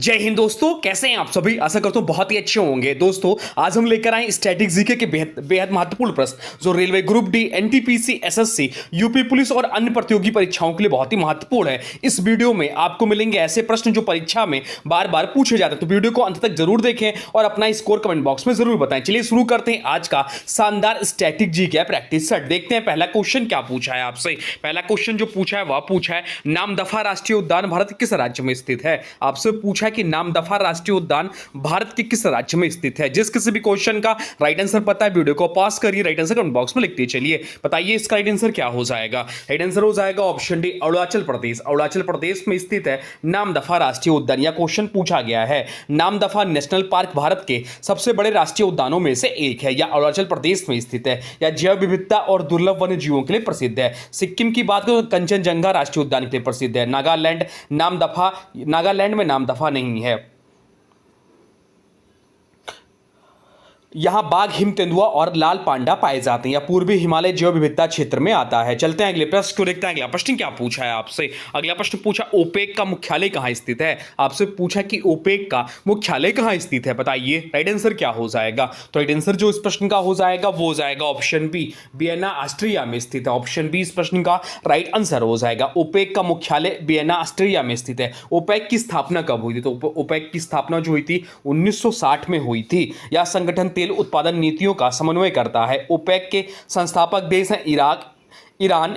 जय हिंद दोस्तों, कैसे हैं आप सभी। आशा करता हूं बहुत ही अच्छे होंगे। दोस्तों आज हम लेकर आए स्टैटिक जीके के बेहद महत्वपूर्ण प्रश्न जो railway group D, NTPC, SSC, UP police और अन्य प्रतियोगी परीक्षाओं के लिए बहुत ही महत्वपूर्ण है। इस वीडियो में आपको मिलेंगे ऐसे प्रश्न जो परीक्षा में बार बार पूछे जाते हैं, तो वीडियो को अंत तक जरूर देखें और अपना स्कोर कमेंट बॉक्स में जरूर बताएं। चलिए शुरू करते हैं आज का शानदार स्टैटिक जीके प्रैक्टिस सेट। देखते हैं पहला क्वेश्चन क्या पूछा है आपसे। पहला क्वेश्चन जो पूछा है वह पूछा है नामदफा राष्ट्रीय उद्यान भारत किस राज्य में स्थित है। आपसे पूछा कि नामदफा राष्ट्रीय उद्यान भारत के किस राज्य में स्थित है। जिस किसी भी क्वेश्चन का राइट आंसर पता है वीडियो को पॉज करिए, राइट आंसर कमेंट बॉक्स में लिखते चलिए। बताइए इसका राइट आंसर क्या हो जाएगा। राइट आंसर हो जाएगा ऑप्शन डी अरुणाचल प्रदेश। अरुणाचल प्रदेश में स्थित है नामदफा राष्ट्रीय उद्यान। यह क्वेश्चन पूछा गया है। नामदफा नेशनल पार्क भारत के सबसे बड़े राष्ट्रीय उद्यानों में से एक है। यह अरुणाचल प्रदेश में स्थित है। यह जैव विविधता और दुर्लभ वन्य जीवों के लिए प्रसिद्ध है। सिक्किम की बात करें तो कंचनजंगा राष्ट्रीय उद्यान के लिए प्रसिद्ध है। नागालैंड में नामदफा नहीं है। यहां बाघ, हिम तेंदुआ और लाल पांडा पाए जाते हैं। यह पूर्वी हिमालय जैव विविधता क्षेत्र में आता है। चलते हैं अगले प्रश्न को देखते हैं। अगला प्रश्न क्या पूछा है आपसे। अगला प्रश्न पूछा ओपेक का मुख्यालय कहां स्थित है। आपसे पूछा कि ओपेक का मुख्यालय कहां स्थित है। बताइए राइट आंसर क्या हो जाएगा। तो राइट आंसर जो इस प्रश्न का हो जाएगा वो हो जाएगा ऑप्शन बी, वियना ऑस्ट्रिया में स्थित है। ऑप्शन बी इस प्रश्न का राइट आंसर हो जाएगा। ओपेक का मुख्यालय वियना ऑस्ट्रिया में स्थित है। ओपेक की स्थापना कब हुई थी। तो ओपेक की स्थापना जो हुई थी 1960 में हुई थी। यह संगठन तेल उत्पादन नीतियों का समन्वय करता है। ओपेक के संस्थापक देश हैं ईरान,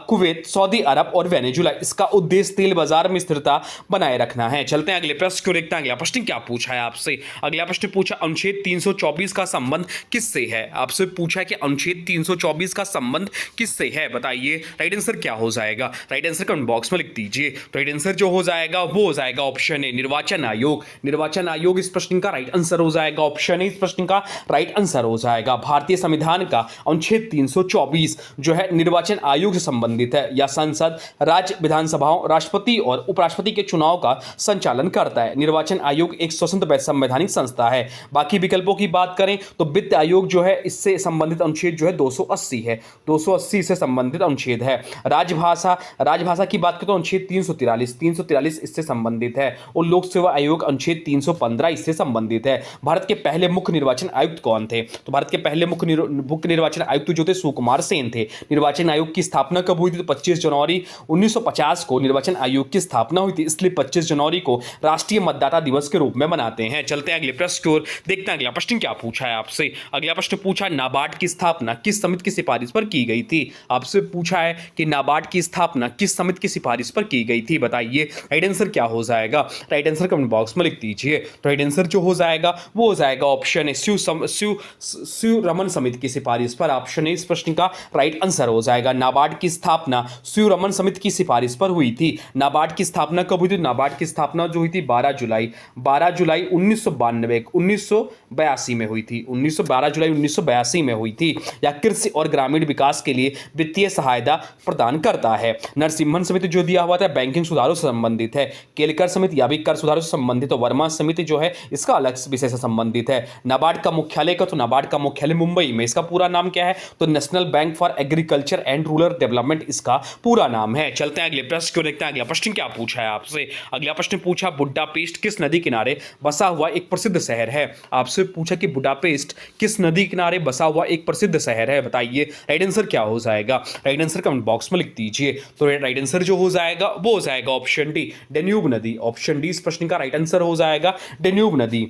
कुवैत, सऊदी अरब और वेनेजुला। इसका उद्देश्य तेल बाजार में स्थिरता बनाए रखना है। चलते हैं अगले प्रश्न को देखते हैं। अगला प्रश्न क्या पूछा है आपसे। अगला प्रश्न पूछा अनुच्छेद 324 का संबंध किससे है। आपसे पूछा कि अनुच्छेद 324 का संबंध किससे है। बताइए राइट आंसर क्या हो जाएगा। राइट आंसर कमेंट बॉक्स में लिख दीजिए। तो राइट आंसर जो हो जाएगा वो हो जाएगा ऑप्शन ए, निर्वाचन आयोग। निर्वाचन आयोग इस प्रश्न का राइट आंसर हो जाएगा। ऑप्शन ए इस प्रश्न का राइट आंसर हो जाएगा। भारतीय संविधान का अनुच्छेद 324 जो है निर्वाचन आयोग से संबंधित है। यह संसद, राज्य विधानसभाओं, राष्ट्रपति और उपराष्ट्रपति के चुनाव का संचालन करता है। निर्वाचन आयोग एक स्वतंत्र संवैधानिक संस्था है। बाकी विकल्पों की बात करें तो वित्त आयोग जो है इससे संबंधित अनुच्छेद जो है 280 है। 280 से संबंधित अनुच्छेद है। राजभाषा की बात करें तो अनुच्छेद 343 इससे संबंधित है। और लोक सेवा आयोग अनुच्छेद 315 इससे संबंधित है। भारत के पहले मुख्य निर्वाचन आयुक्त कौन थे। तो भारत के पहले मुख्य निर्वाचन आयुक्त जो थे सुकुमार सेन थे। निर्वाचन आयोग की स्थापना कब हुई थी। तो 25 जनवरी 1950 को निर्वाचन आयोग की स्थापना हुई थी। इसलिए 25 जनवरी को राष्ट्रीय मतदाता दिवस के रूप में मनाते हैं। चलते हैं अगले प्रश्न की ओर, देखते हैं अगला प्रश्न क्या पूछा है आपसे। अगला प्रश्न पूछा नाबार्ड की स्थापना किस समिति की सिफारिश पर की गई थी। आपसे पूछा है कि नाबार्ड की स्थापना किस समिति की सिफारिश पर की गई थी। बताइए राइट आंसर क्या हो जाएगा। राइट आंसर कमेंट बॉक्स में लिख दीजिए। तो राइट आंसर जो हो जाएगा वो हो जाएगा ऑप्शन ए, शिव रमन समिति की सिफारिश पर। ऑप्शन ए इस प्रश्न का राइट आंसर हो जाएगा। नाबार्ड की स्थापना शिव रमन समिति की सिफारिश पर हुई थी। नाबार्ड की स्थापना कब हुई थी। नाबार्ड की स्थापना जो हुई थी 12 जुलाई 1982 में हुई थी। 12 जुलाई 1982 में हुई थी। यह कृषि और ग्रामीण विकास के लिए वित्तीय सहायता प्रदान करता है। नरसिम्हन समिति जो दिया हुआ था बैंकिंग सुधारों से संबंधित है। केलकर समिति या भी कर सुधारों से संबंधित है। वर्मा समिति जो है इसका अलग विषय से संबंधित है। नाबार्ड का मुख्यालय का तो नाबार्ड का मुख्यालय मुंबई में। इसका पूरा नाम क्या है तो national bank for agriculture and rural development इसका पूरा नाम है। चलते हैं अगले प्रश्न को देखते हैं। अगला प्रश्न क्या पूछा है आपसे। अगला प्रश्न पूछा बुडापेस्ट किस नदी किनारे बसा हुआ एक प्रसिद्ध शहर है। आपसे पूछा कि बुडापेस्ट किस नदी किनारे बसा हुआ एक प्रसिद्ध शहर है। बताइए राइट आंसर क्या हो जाएगा। राइट आंसर कमेंट बॉक्स में लिख दीजिए। तो राइट आंसर जो हो जाएगा वो हो जाएगा ऑप्शन डी, डेन्यूब नदी। ऑप्शन डी इस प्रश्न का राइट आंसर हो जाएगा, डेन्यूब नदी।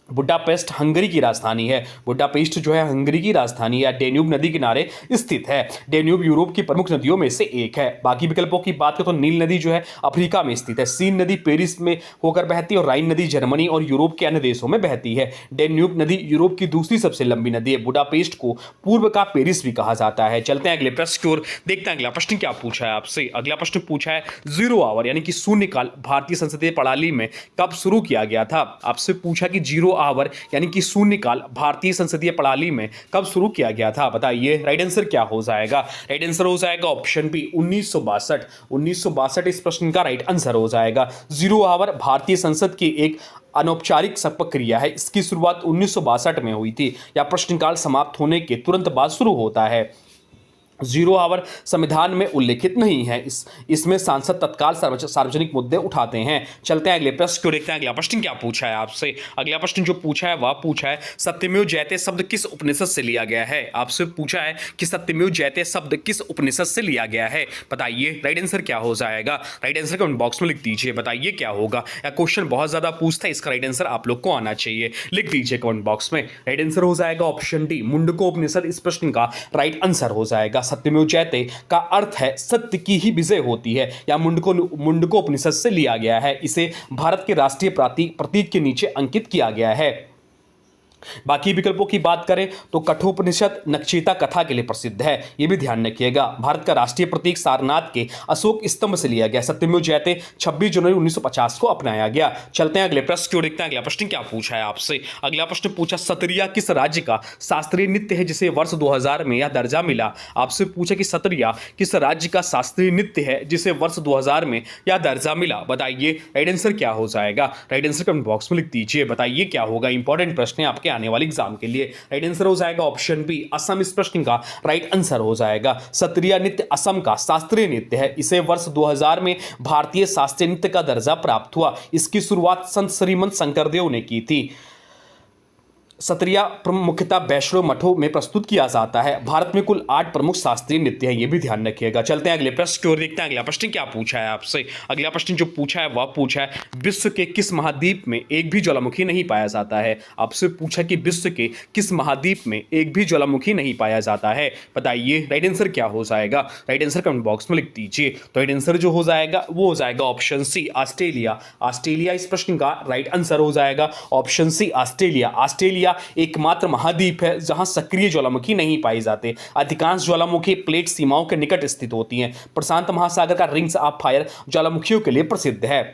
बुडापेस्ट हंगरी की राजधानी है। बुडापेस्ट जो है हंगरी की राजधानी है, डेन्यूब नदी किनारे स्थित है। डेन्यूब यूरोप की प्रमुख नदियों में से एक है। बाकी विकल्पों की बात करें तो नील नदी जो है अफ्रीका में स्थित है। सीन नदी पेरिस में होकर बहती है और राइन नदी जर्मनी और यूरोप के अन्य देशों में बहती है। डेन्यूब नदी यूरोप की दूसरी सबसे लंबी नदी है। बुडापेस्ट को पूर्व का पेरिस भी कहा जाता है। चलते हैं अगले प्रश्न की ओर, देखते हैं अगला प्रश्न क्या पूछा है आपसे। अगला प्रश्न पूछा है जीरो आवर यानी कि शून्यकाल भारतीय संसदीय प्रणाली में कब शुरू किया गया था। आपसे पूछा कि जीरो आवर यानी कि शून्यकाल भारतीय संसदीय प्रणाली में कब शुरू किया गया था। बताइए राइट आंसर क्या हो जाएगा। राइट आंसर हो जाएगा ऑप्शन बी 1962 इस प्रश्न का राइट आंसर हो जाएगा। जीरो आवर भारतीय संसद की एक अनौपचारिक प्रक्रिया है। इसकी शुरुआत 1962 में हुई थी। यह प्रश्नकाल समाप्त होने के तुरंत बाद शुरू होता है। जीरो आवर संविधान में उल्लेखित नहीं है। इसमें सांसद तत्काल सार्वजनिक मुद्दे उठाते हैं। चलते हैं अगले प्रश्न को देखते हैं। अगला प्रश्न क्या पूछा है आपसे। अगला प्रश्न जो पूछा है वह पूछा है सत्यमेव जयते शब्द किस उपनिषद से लिया गया है। आपसे पूछा है कि सत्यमेव जयते शब्द किस उपनिषद से लिया गया है, बताइए राइट आंसर क्या हो जाएगा। राइट आंसर कमेंट बॉक्स में लिख दीजिए, बताइए क्या होगा। या क्वेश्चन बहुत ज्यादा पूछता है, इसका राइट आंसर आप लोग को आना चाहिए, लिख दीजिए कमेंट बॉक्स में। राइट आंसर हो जाएगा ऑप्शन डी, मुंडकोपनिषद इस प्रश्न का राइट आंसर हो जाएगा। सत्यमेव जयते का अर्थ है सत्य की ही विजय होती है, या मुंडकोपनिषद से लिया गया है। इसे भारत के राष्ट्रीय प्रतीक के नीचे अंकित किया गया है। बाकी विकल्पों की बात करें तो कठोपनिषद नक्षिता कथा के लिए प्रसिद्ध है, यह भी ध्यान रखिएगा। भारत का राष्ट्रीय प्रतीक सारनाथ के अशोक स्तंभ से लिया गया। सत्यमेव जयते 26 जनवरी 1950 को अपनाया गया। चलते हैं अगले प्रश्न को देखते हैं। अगला प्रश्न क्या पूछा है आपसे। अगला प्रश्न पूछा सतरिया किस राज्य का शास्त्रीय नृत्य है जिसे वर्ष 2000 में यह दर्जा मिला। आपसे पूछा कि सतरिया किस राज्य का शास्त्रीय नृत्य है जिसे वर्ष 2000 में यह दर्जा मिला, बताइए राइट आंसर क्या हो जाएगा। राइट आंसर कमेंट बॉक्स में लिख दीजिए, बताइए क्या होगा। इंपॉर्टेंट प्रश्न है आपके आने वाले एग्जाम के लिए। राइट आंसर हो जाएगा ऑप्शन बी, असम इस प्रश्न का राइट आंसर हो जाएगा। सत्रिया नृत्य असम का शास्त्रीय नृत्य है। इसे वर्ष 2000 में भारतीय शास्त्रीय नृत्य का दर्जा प्राप्त हुआ। इसकी शुरुआत संत श्रीमंत शंकरदेव ने की थी। सत्रिया मुख्यतः वैष्णव मठों में प्रस्तुत किया जाता है। भारत में कुल 8 प्रमुख शास्त्रीय नृत्य है, यह भी ध्यान रखिएगा। चलते हैं अगले प्रश्न की ओर देखते हैं। अगला प्रश्न क्या पूछा है आपसे। अगला प्रश्न जो पूछा है वह पूछा है विश्व के किस महाद्वीप में एक भी ज्वालामुखी नहीं पाया जाता है। आपसे पूछा कि विश्व के किस महाद्वीप में एक भी ज्वालामुखी नहीं पाया जाता है, बताइए राइट आंसर क्या हो जाएगा। राइट आंसर कमेंट बॉक्स में लिख दीजिए। तो राइट आंसर जो हो जाएगा वो हो जाएगा ऑप्शन सी, ऑस्ट्रेलिया। ऑस्ट्रेलिया इस प्रश्न का राइट आंसर हो जाएगा ऑप्शन सी, ऑस्ट्रेलिया। ऑस्ट्रेलिया एकमात्र महाद्वीप है जहां सक्रिय ज्वालामुखी नहीं पाई जाते। अधिकांश ज्वालामुखी प्लेट सीमाओं के निकट स्थित होती हैं। प्रशांत महासागर का रिंग्स ऑफ फायर ज्वालामुखियों के लिए प्रसिद्ध है।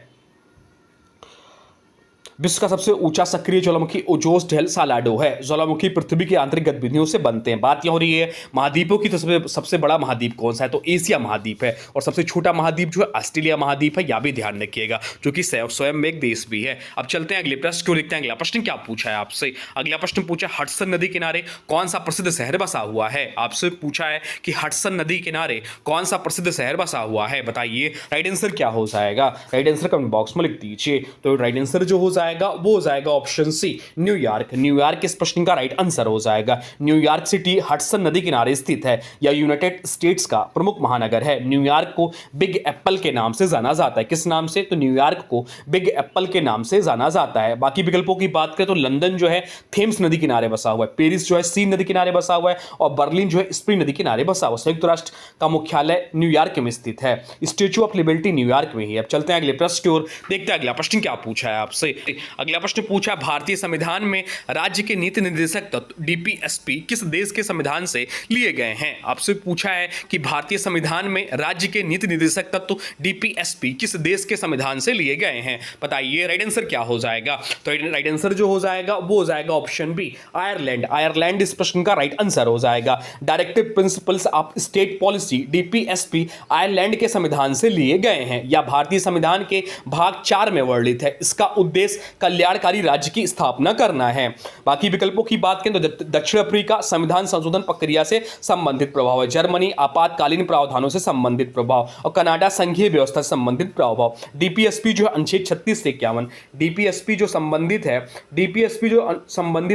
विश्व का सबसे ऊंचा सक्रिय ज्वालामुखी ओजोस डेल सालाडो है। ज्वालामुखी पृथ्वी की आंतरिक गतिविधियों से बनते हैं। बात यह हो रही है महाद्वीपों की, तो सबसे बड़ा महाद्वीप कौन सा है, तो एशिया महाद्वीप है। और सबसे छोटा महाद्वीप जो है ऑस्ट्रेलिया महाद्वीप है, यह भी ध्यान रखिएगा, जो कि स्वयं में एक देश भी है। अब चलते हैं अगले प्रश्न को देखते हैं। अगला प्रश्न क्या पूछा है आपसे। अगला प्रश्न पूछा हडसन नदी किनारे कौन सा प्रसिद्ध शहर बसा हुआ है। आपसे पूछा है कि हडसन नदी किनारे कौन सा प्रसिद्ध शहर बसा हुआ है, बताइए राइट आंसर क्या हो जाएगा। राइट आंसर कमेंट बॉक्स में लिख दीजिए। तो राइट आंसर जो हो जाएगा वो हो जाएगा ऑप्शन सी, न्यूयॉर्क। न्यूयॉर्क इस प्रश्न का राइट आंसर हो जाएगा। न्यूयॉर्क सिटी हडसन नदी किनारे स्थित है। यह यूनाइटेड स्टेट्स का प्रमुख महानगर है। न्यूयॉर्क को बिग एप्पल के नाम से जाना जाता है। किस नाम से, तो न्यूयॉर्क को बिग एप्पल के नाम से जाना जाता है। बाकी विकल्पों की बात करें तो लंदन जो है थेम्स नदी किनारे बसा हुआ है, पेरिस जो है सीन नदी किनारे बसा हुआ है, और बर्लिन जो है स्प्रिंग नदी किनारे बसा हुआ है। संयुक्त राष्ट्र का मुख्यालय न्यूयॉर्क में स्थित है। स्टैच्यू ऑफ लिबर्टी न्यूयॉर्क में ही है। अब चलते हैं अगले प्रश्न की ओर, देखते हैं अगला प्रश्न क्या पूछा है आपसे। अगला प्रश्न पूछा भारतीय संविधान में राज्य के नीति निर्देशक तत्व डीपीएसपी किस देश के संविधान से लिए गए हैं। आपसे पूछा है कि भारतीय संविधान में राज्य के नीति निर्देशक तत्व डीपीएसपी किस देश के संविधान से लिए गए हैं, बताइए राइट आंसर क्या हो जाएगा। तो राइट आंसर जो हो जाएगा वो हो जाएगा ऑप्शन बी, आयरलैंड। आयरलैंड इस प्रश्न का राइट आंसर हो जाएगा। Directive principles of state policy DPSP Ireland के संविधान से लिए गए हैं, या भारतीय संविधान के भाग 4 में वर्णित है। इसका उद्देश्य कल्याणकारी राज्य की स्थापना करना है। बाकी विकल्पों की बात करें तो दक्षिण अफ्रीका संविधान संशोधन प्रक्रिया से संबंधित प्रभाव है। जर्मनी आपातकालीन प्रावधानों से संबंधित प्रभाव, और कनाडा संघीय व्यवस्था से संबंधित प्रभाव। डीपीएसपी जो अनुच्छेद 36 से 51, डीपीएसपी जो संबंधित है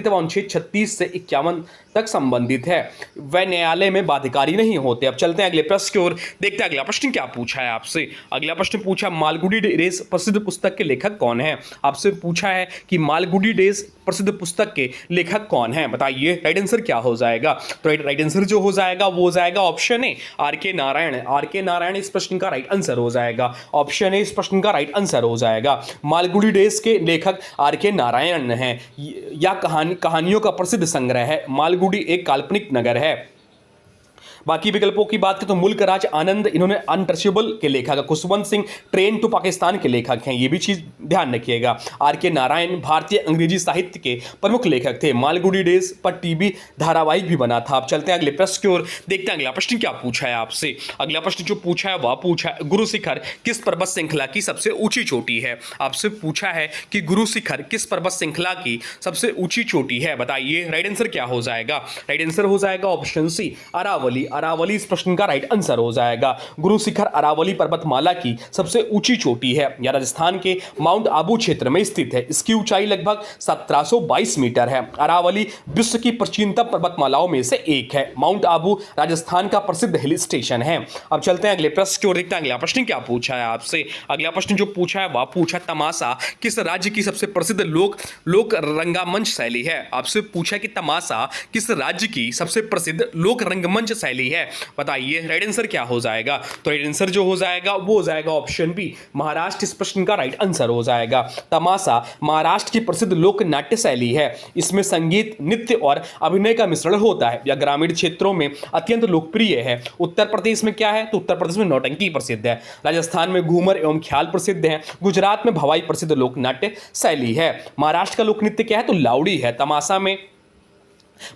वो अनुच्छेद 36 से 51 तक संबंधित है। वह न्यायालय में बाध्यकारी नहीं होते। अब चलते हैं अगले प्रश्न की ओर, देखते हैं अगला प्रश्न क्या पूछा है आपसे। अगला प्रश्न पूछा मालगुडी डेज प्रसिद्ध पुस्तक के लेखक कौन है। आपसे पूछा है कि मालगुडी डेज प्रसिद्ध पुस्तक के लेखक कौन है, बताइए राइट आंसर क्या हो जाएगा। तो राइट आंसर जो हो जाएगा वो हो जाएगा option A, R K. Narayan. R K. Narayan इस प्रश्न का राइट आंसर हो जाएगा। ऑप्शन ए इस प्रश्न का राइट आंसर हो जाएगा। मालगुडी डेज के लेखक आर.के. नारायण हैं। यह कहानियों का प्रसिद्ध संग्रह है। मालगुडी एक काल्पनिक नगर है। बाकी विकल्पों की बात करें तो मुल्क राज आनंद इन्होंने अनटचेबल के लेखक है। खुशवंत सिंह ट्रेन टू पाकिस्तान के लेखक हैं, ये भी चीज ध्यान रखिएगा। आर.के. नारायण भारतीय अंग्रेजी साहित्य के प्रमुख लेखक थे। मालगुडी डेज पर टीवी धारावाहिक भी बना था। अब चलते हैं अगले प्रश्न की ओर, देखते हैं अगला प्रश्न क्या पूछा है आपसे। अगला प्रश्न जो पूछा है वह पूछा है गुरु शिखर किस पर्वत श्रृंखला की सबसे ऊंची चोटी है। आपसे पूछा है कि गुरु शिखर किस पर्वत श्रृंखला की सबसे ऊंची चोटी है, बताइए राइट आंसर क्या हो जाएगा। राइट आंसर हो जाएगा ऑप्शन सी, अरावली। अरावली इस प्रश्न का राइट आंसर हो जाएगा। गुरु शिखर अरावली पर्वतमाला की सबसे ऊंची चोटी है। यह राजस्थान के माउंट आबू क्षेत्र में स्थित है। इसकी ऊंचाई लगभग 1722 मीटर है। अरावली विश्व की प्राचीनतम पर्वतमालाओं में से एक है। माउंट आबू राजस्थान का प्रसिद्ध हिल स्टेशन है। अब चलते हैं अगले प्रश्न की ओर, देखते हैं अगला प्रश्न क्या पूछा है आपसे। अगला प्रश्न जो पूछा है वह पूछा तमाशा किस राज्य की सबसे प्रसिद्ध लोक रंगमंच शैली है। आपसे पूछा कि तमाशा किस राज्य की सबसे प्रसिद्ध लोक रंगमंच शैली है, बताइए राइट आंसर क्या हो जाएगा। तो राइट आंसर जो हो जाएगा वो हो जाएगा ऑप्शन बी, महाराष्ट्र इस प्रश्न का राइट आंसर हो जाएगा। तमाशा महाराष्ट्र की प्रसिद्ध लोक नाट्य शैली है। इसमें संगीत, नृत्य और अभिनय का मिश्रण होता है। यह ग्रामीण क्षेत्रों में अत्यंत लोकप्रिय है। उत्तर प्रदेश में क्या है, तो उत्तर प्रदेश में नौटंकी प्रसिद्ध है। राजस्थान में घूमर एवं ख्याल प्रसिद्ध है। गुजरात में भवाई प्रसिद्ध लोक नाट्य शैली है। महाराष्ट्र का लोक नृत्य क्या है, तो लावड़ी है। तमाशा में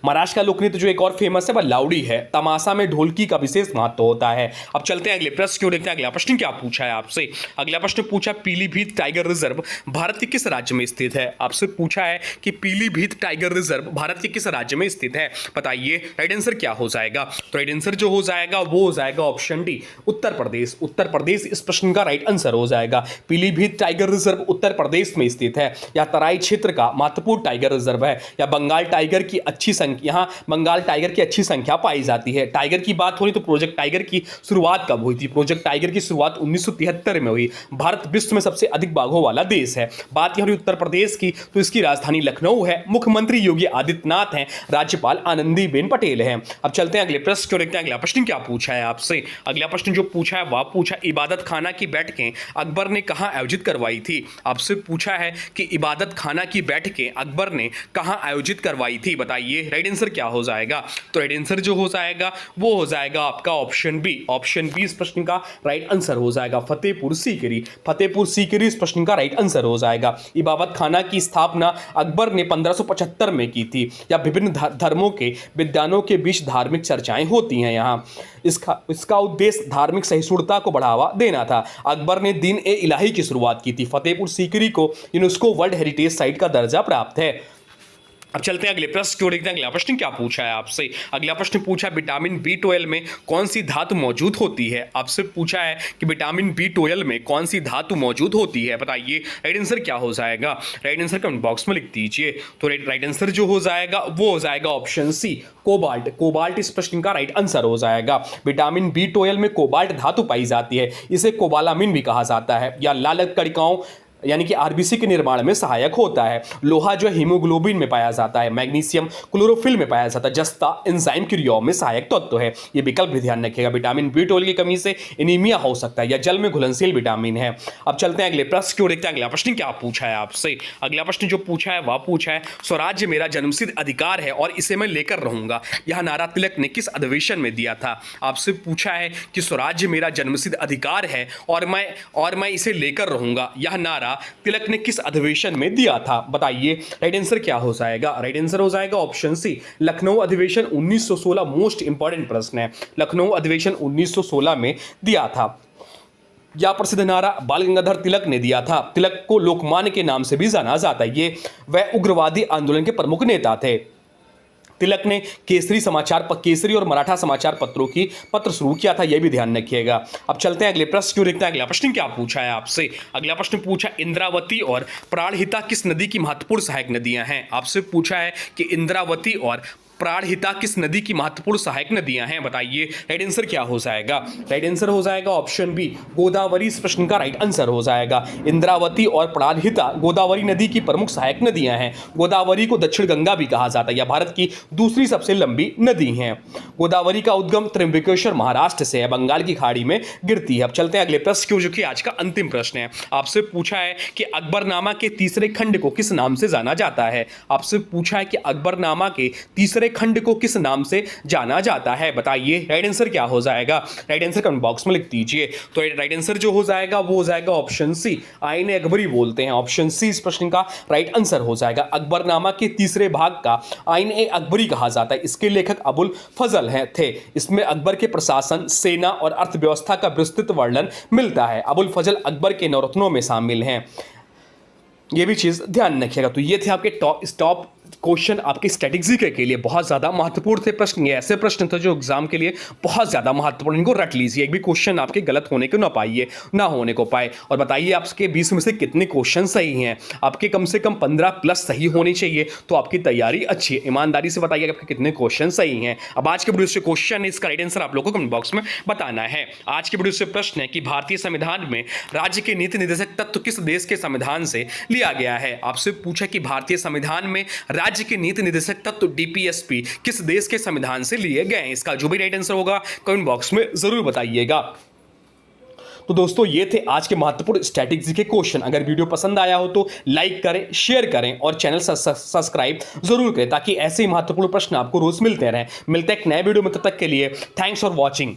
महाराष्ट्र का लोक नृत्य जो एक और फेमस है वह लावड़ी है। तमाशा में ढोलकी का विशेष महत्व होता है। अब चलते हैं अगले प्रश्न की ओर, देखते हैं अगला प्रश्न क्या पूछा है आपसे। अगला प्रश्न पूछा पीलीभीत टाइगर रिजर्व भारत के किस राज्य में स्थित है। आपसे पूछा है कि पीलीभीत टाइगर रिजर्व भारत के किस राज्य में स्थित है, बताइए राइट आंसर क्या हो जाएगा। तो राइट आंसर जो हो जाएगा वो हो जाएगा ऑप्शन डी, उत्तर प्रदेश। उत्तर प्रदेश इस प्रश्न का राइट आंसर हो जाएगा। पीलीभीत टाइगर रिजर्व उत्तर प्रदेश में स्थित है। यह तराई क्षेत्र का महत्वपूर्ण टाइगर रिजर्व है। यह बंगाल टाइगर की यहाँ बंगाल टाइगर की अच्छी संख्या पाई जाती है। टाइगर की बात हो रही तो प्रोजेक्ट टाइगर की शुरुआत कब हुई थी। प्रोजेक्ट टाइगर की शुरुआत 1973 में हुई। भारत विश्व में सबसे अधिक बाघों वाला देश है। बात हो रही उत्तर प्रदेश की तो इसकी राजधानी लखनऊ है। मुख्यमंत्री योगी आदित्यनाथ हैं। राज्यपाल आनंदीबेन पटेल हैं। अब चलते हैं अगले प्रश्न को, देखते हैं अगला प्रश्न क्या पूछा है आपसे। अगला प्रश्न जो पूछा है वह पूछा इबादत खाना की बैठकें अकबर ने कहां आयोजित करवाई थी। आपसे पूछा है कि इबादत खाना की बैठकें अकबर ने कहां आयोजित करवाई थी, बताइए राइट आंसर क्या हो जाएगा। तो राइट आंसर जो हो जाएगा वो हो जाएगा आपका ऑप्शन बी। ऑप्शन बी इस प्रश्न का राइट आंसर हो जाएगा, फतेहपुर सीकरी। फतेहपुर सीकरी इस प्रश्न का राइट आंसर हो जाएगा। इबादत खाना की स्थापना अकबर ने 1575 में की थी। या विभिन्न धर्मों के विद्वानों के बीच धार्मिक चर्चाएं होती हैं यहाँ। इसका उद्देश्य धार्मिक सहिष्णुता को बढ़ावा देना था। अकबर ने दीन ए इलाही की शुरुआत की थी। फतेहपुर सीकरी को यूनेस्को वर्ल्ड हेरिटेज साइट का दर्जा प्राप्त है। अब चलते हैं अगले प्रश्न की ओर, देखते हैं अगला प्रश्न क्या पूछा है आपसे। अगला प्रश्न पूछा विटामिन B12 में कौन सी धातु मौजूद होती है। आपसे पूछा है कि विटामिन B12 में कौन सी धातु मौजूद होती है, बताइए राइट आंसर क्या हो जाएगा। राइट आंसर कमेंट बॉक्स में लिख दीजिए। तो राइट आंसर जो हो जाएगा वो हो जाएगा ऑप्शन सी, कोबाल्ट। कोबाल्ट इस प्रश्न का राइट आंसर हो जाएगा। विटामिन B12 में कोबाल्ट धातु पाई जाती है। इसे कोबालामिन भी कहा जाता है। या लाल कणिकाओं यानी कि आरबीसी के निर्माण में सहायक होता है। लोहा जो हीमोग्लोबिन में पाया जाता है। मैग्नीशियम क्लोरोफिल में पाया जाता है। जस्ता एंजाइम क्रियाओं में सहायक तत्व है। ये विकल्प भी ध्यान रखिएगा। विटामिन B12 की कमी से एनीमिया हो सकता है। या जल में घुलनशील विटामिन है। अब चलते हैं अगले प्रश्न की ओर, देखते हैं अगला प्रश्न क्या पूछा है आपसे। अगला प्रश्न जो पूछा है वह पूछा है स्वराज्य मेरा जन्मसिद्ध अधिकार है और इसे मैं लेकर रहूंगा। यह नारा तिलक ने किस अधिवेशन में दिया था। आपसे पूछा है कि स्वराज्य मेरा जन्मसिद्ध अधिकार है और मैं इसे लेकर रहूंगा। यह नारा तिलक ने किस अधिवेशन में दिया था, बताइए राइट आंसर क्या हो जाएगा। राइट आंसर हो जाएगा ऑप्शन सी, लखनऊ अधिवेशन 1916। मोस्ट इंपॉर्टेंट प्रश्न है। लखनऊ अधिवेशन 1916 में दिया था। यह प्रसिद्ध नारा बाल गंगाधर तिलक ने दिया था। तिलक को लोकमान्य के नाम से भी जाना जाता है। ये वह उग्रवादी आंदोलन के प्रमुख नेता थे। तिलक ने केसरी और मराठा समाचार पत्रों की पत्र शुरू किया था, यह भी ध्यान रखिएगा। अब चलते हैं अगले प्रश्न की ओर, देखते हैं अगला प्रश्न क्या पूछा है आपसे। अगला प्रश्न पूछा इंद्रावती और प्राणहिता किस नदी की महत्वपूर्ण सहायक नदियां हैं। आपसे पूछा है कि इंद्रावती और प्राणहिता किस नदी की महत्वपूर्ण सहायक नदियां हैं, बताइए राइट आंसर क्या हो जाएगा। राइट आंसर हो जाएगा ऑप्शन बी, गोदावरी इस प्रश्न का राइट आंसर हो जाएगा। इंद्रावती और प्राणहिता गोदावरी नदी की प्रमुख सहायक नदियां हैं। गोदावरी को दक्षिण गंगा भी कहा जाता है। यह भारत की दूसरी सबसे लंबी नदी है। गोदावरी का उद्गम त्र्यंबकेश्वर महाराष्ट्र से है, बंगाल की खाड़ी में गिरती है। अब चलते हैं अगले प्रश्न की, जो कि आज का अंतिम प्रश्न है। आपसे पूछा है कि अकबरनामा के तीसरे खंड को किस नाम से जाना जाता है। आपसे पूछा है कि अकबरनामा के तीसरे खंड को किस नाम से जाना जाता है, बताइए राइट आंसर क्या हो जाएगा। राइट आंसर कमेंट बॉक्स में लिख दीजिए। तो राइट आंसर जो हो जाएगा वो हो जाएगा ऑप्शन सी, आईने अकबरी बोलते हैं। ऑप्शन सी इस प्रश्न का राइट आंसर हो जाएगा। अकबरनामा के तीसरे भाग का आईने अकबरी कहा जाता है। इसके लेखक अबुल फजल थे। इसमें अकबर के प्रशासन, सेना और अर्थव्यवस्था का विस्तृत वर्णन मिलता है। अबुल फजल अकबर के नवरत्नों में शामिल हैं, ये भी चीज ध्यान रखिएगा। तो ये थे आपके टॉप क्वेश्चन आपकी स्ट्रेटेजी के लिए बहुत ज़्यादा महत्वपूर्ण थे प्रश्न। ये ऐसे प्रश्न थे जो एग्जाम के लिए बहुत ज़्यादा महत्वपूर्ण, इनको रट लीजिए, एक भी क्वेश्चन आपके गलत होने को ना होने को पाए। और बताइए आपके 20 में से कितने क्वेश्चन सही हैं। आपके कम से कम 15 प्लस सही होनी चाहिए, तो आपकी तैयारी अच्छी है। ईमानदारी से बताइए आपके कितने क्वेश्चन सही हैं। अब आज के वीडियो से क्वेश्चन है, इसका राइट आंसर आप लोगों को कमेंट बॉक्स में बताना है। आज के वीडियो से प्रश्न है कि भारतीय संविधान में राज्य के नीति निर्देशक तत्व किस देश के संविधान से लिया गया है। आपसे पूछा कि भारतीय संविधान में राज्य के नीति निर्देशक तत्व डीपीएसपी किस देश के संविधान से लिए गए हैं। इसका जो भी राइट आंसर होगा कमेंट बॉक्स में जरूर बताइएगा। तो दोस्तों ये थे आज के महत्वपूर्ण स्ट्रैटेजी के क्वेश्चन। अगर वीडियो पसंद आया हो तो लाइक करें, शेयर करें और चैनल सब्सक्राइब जरूर करें, ताकि ऐसे ही महत्वपूर्ण प्रश्न आपको रोज मिलते रहें। मिलते हैं एक नए वीडियो में, तब तक के लिए थैंक्स फॉर वॉचिंग।